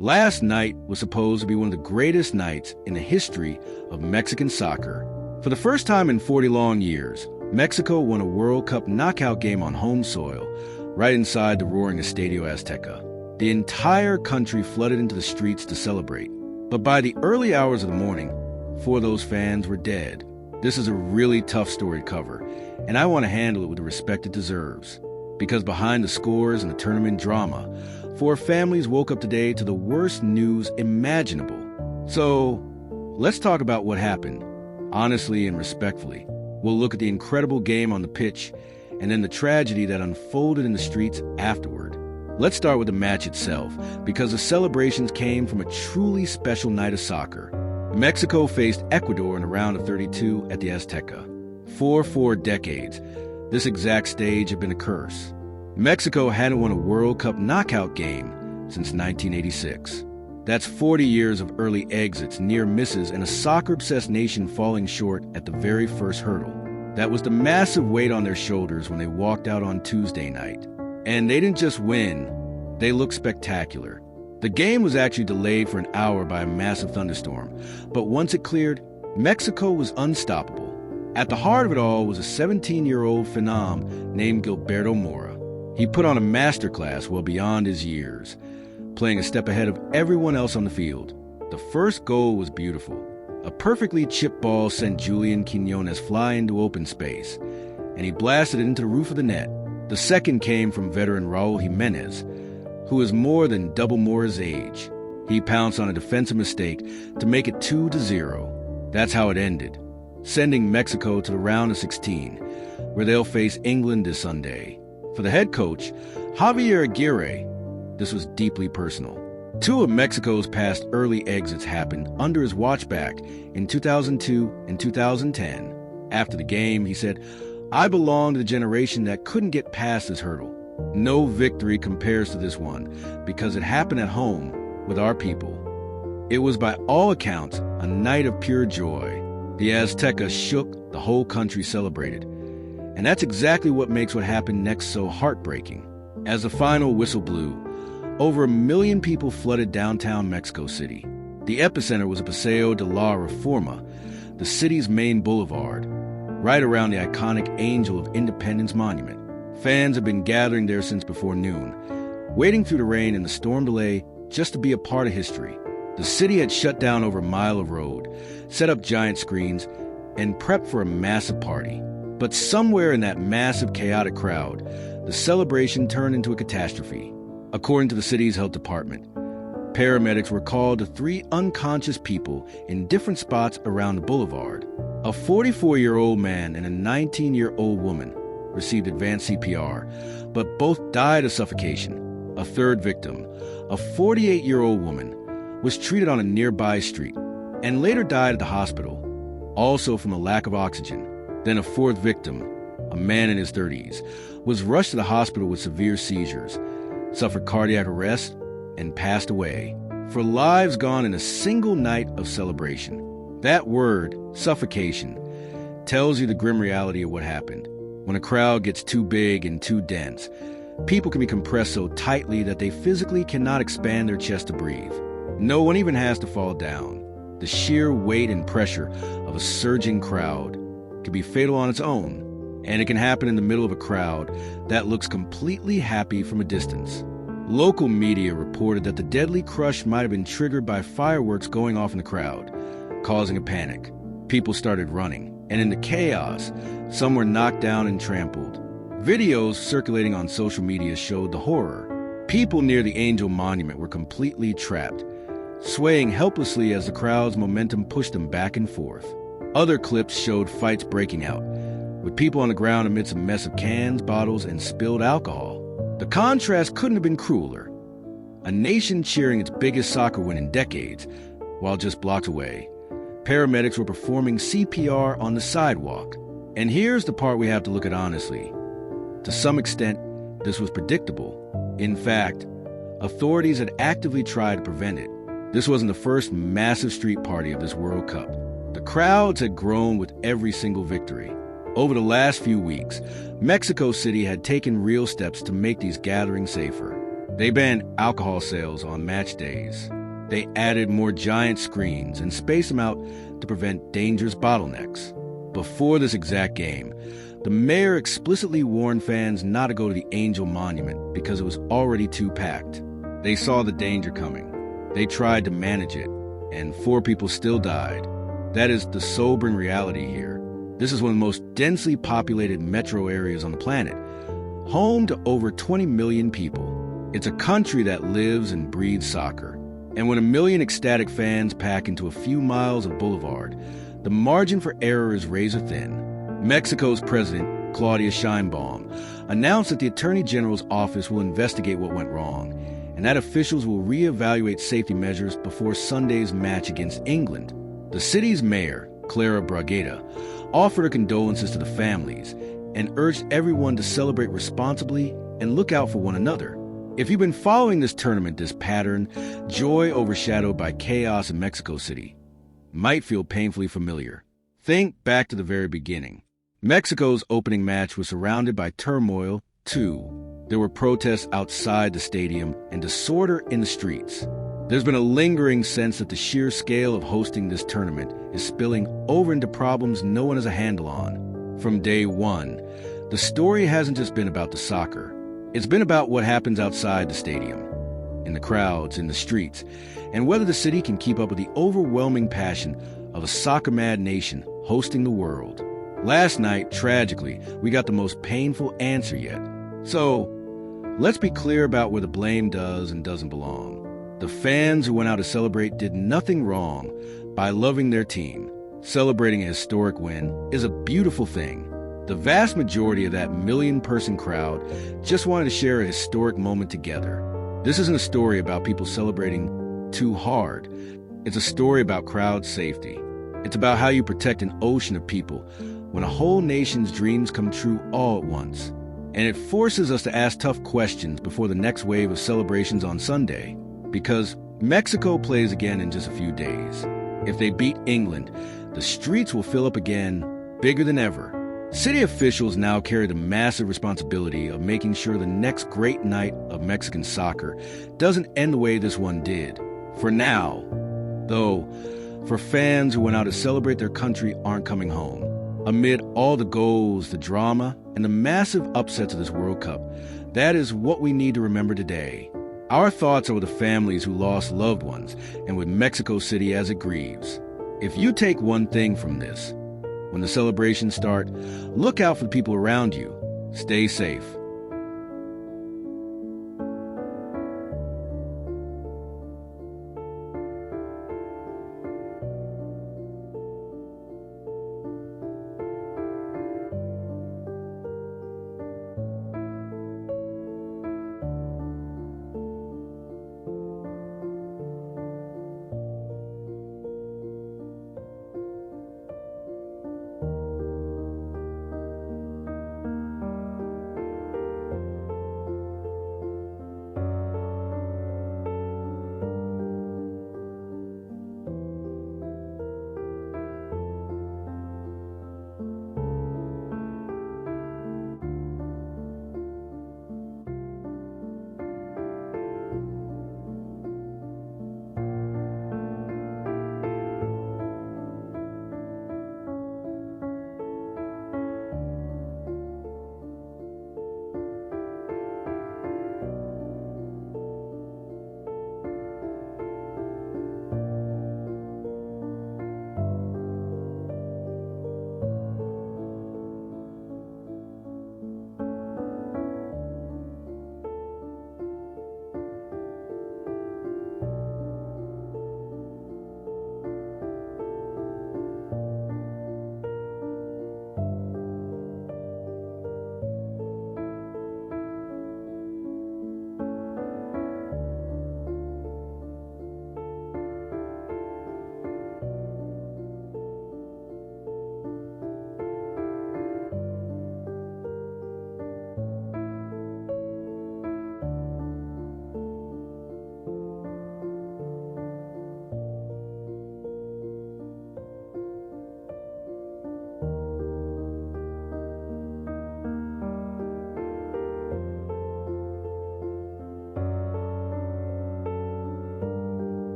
Last night was supposed to be one of the greatest nights in the history of Mexican soccer. For the first time in 40 long years, Mexico won a World Cup knockout game on home soil, right inside the roaring Estadio Azteca. The entire country flooded into the streets to celebrate. But by the early hours of the morning, 4 of those fans were dead. This is a really tough story to cover, and I want to handle it with the respect it deserves. Because behind the scores and the tournament drama, 4 families woke up today to the worst news imaginable. So, let's talk about what happened, honestly and respectfully. We'll look at the incredible game on the pitch, and then the tragedy that unfolded in the streets afterward. Let's start with the match itself, because the celebrations came from a truly special night of soccer. Mexico faced Ecuador in a round of 32 at the Azteca. For 4 decades, this exact stage had been a curse. Mexico hadn't won a World Cup knockout game since 1986. That's 40 years of early exits, near misses, and a soccer-obsessed nation falling short at the very first hurdle. That was the massive weight on their shoulders when they walked out on Tuesday night. And they didn't just win, they looked spectacular. The game was actually delayed for an hour by a massive thunderstorm, but once it cleared, Mexico was unstoppable. At the heart of it all was a 17-year-old phenom named Gilberto Mora. He put on a masterclass well beyond his years, playing a step ahead of everyone else on the field. The first goal was beautiful. A perfectly chipped ball sent Julian Quiñones flying into open space, and he blasted it into the roof of the net. The second came from veteran Raul Jimenez, who is more than double Mora's age. He pounced on a defensive mistake to make it 2-0. That's how it ended, sending Mexico to the round of 16, where they'll face England this Sunday. For the head coach, Javier Aguirre, this was deeply personal. 2 of Mexico's past early exits happened under his watch back in 2002 and 2010. After the game, he said, "I belong to the generation that couldn't get past this hurdle. No victory compares to this one because it happened at home with our people." It was by all accounts a night of pure joy. The Azteca shook, the whole country celebrated. And that's exactly what makes what happened next so heartbreaking. As the final whistle blew, over 1 million people flooded downtown Mexico City. The epicenter was Paseo de la Reforma, the city's main boulevard, right around the iconic Angel of Independence monument. Fans have been gathering there since before noon, wading through the rain and the storm delay just to be a part of history. The city had shut down over a mile of road, set up giant screens, and prepped for a massive party. But somewhere in that massive, chaotic crowd, the celebration turned into a catastrophe. According to the city's health department, paramedics were called to 3 unconscious people in different spots around the boulevard. A 44-year-old man and a 19-year-old woman received advanced CPR, but both died of suffocation. A third victim, a 48-year-old woman, was treated on a nearby street and later died at the hospital, also from a lack of oxygen. Then a 4th victim, a man in his 30s, was rushed to the hospital with severe seizures, suffered cardiac arrest, and passed away. For lives gone in a single night of celebration. That word, suffocation, tells you the grim reality of what happened. When a crowd gets too big and too dense, people can be compressed so tightly that they physically cannot expand their chest to breathe. No one even has to fall down. The sheer weight and pressure of a surging crowd can be fatal on its own, and it can happen in the middle of a crowd that looks completely happy from a distance. Local media reported that the deadly crush might have been triggered by fireworks going off in the crowd, causing a panic. People started running, and in the chaos, some were knocked down and trampled. Videos circulating on social media showed the horror. People near the Angel Monument were completely trapped, swaying helplessly as the crowd's momentum pushed them back and forth. Other clips showed fights breaking out, with people on the ground amidst a mess of cans, bottles, and spilled alcohol. The contrast couldn't have been crueler. A nation cheering its biggest soccer win in decades, while just blocks away, paramedics were performing CPR on the sidewalk. And here's the part we have to look at honestly. To some extent, this was predictable. In fact, authorities had actively tried to prevent it. This wasn't the first massive street party of this World Cup. The crowds had grown with every single victory. Over the last few weeks, Mexico City had taken real steps to make these gatherings safer. They banned alcohol sales on match days. They added more giant screens and spaced them out to prevent dangerous bottlenecks. Before this exact game, the mayor explicitly warned fans not to go to the Angel Monument because it was already too packed. They saw the danger coming. They tried to manage it, and 4 people still died. That is the sobering reality here. This is one of the most densely populated metro areas on the planet, home to over 20 million people. It's a country that lives and breathes soccer. And when 1 million ecstatic fans pack into a few miles of boulevard, the margin for error is razor thin. Mexico's president, Claudia Sheinbaum, announced that the Attorney General's office will investigate what went wrong, and that officials will reevaluate safety measures before Sunday's match against England. The city's mayor, Clara Bragada, offered her condolences to the families and urged everyone to celebrate responsibly and look out for one another. If you've been following this tournament, this pattern, joy overshadowed by chaos in Mexico City, might feel painfully familiar. Think back to the very beginning. Mexico's opening match was surrounded by turmoil, too. There were protests outside the stadium and disorder in the streets. There's been a lingering sense that the sheer scale of hosting this tournament is spilling over into problems no one has a handle on. From day one, the story hasn't just been about the soccer. It's been about what happens outside the stadium, in the crowds, in the streets, and whether the city can keep up with the overwhelming passion of a soccer-mad nation hosting the world. Last night, tragically, we got the most painful answer yet. So, let's be clear about where the blame does and doesn't belong. The fans who went out to celebrate did nothing wrong by loving their team. Celebrating a historic win is a beautiful thing. The vast majority of that 1 million-person crowd just wanted to share a historic moment together. This isn't a story about people celebrating too hard. It's a story about crowd safety. It's about how you protect an ocean of people when a whole nation's dreams come true all at once. And it forces us to ask tough questions before the next wave of celebrations on Sunday. Because Mexico plays again in just a few days. If they beat England, the streets will fill up again, bigger than ever. City officials now carry the massive responsibility of making sure the next great night of Mexican soccer doesn't end the way this one did. For now, though, for fans who went out to celebrate their country aren't coming home. Amid all the goals, the drama, and the massive upsets of this World Cup, that is what we need to remember today. Our thoughts are with the families who lost loved ones and with Mexico City as it grieves. If you take one thing from this, when the celebrations start, look out for the people around you. Stay safe.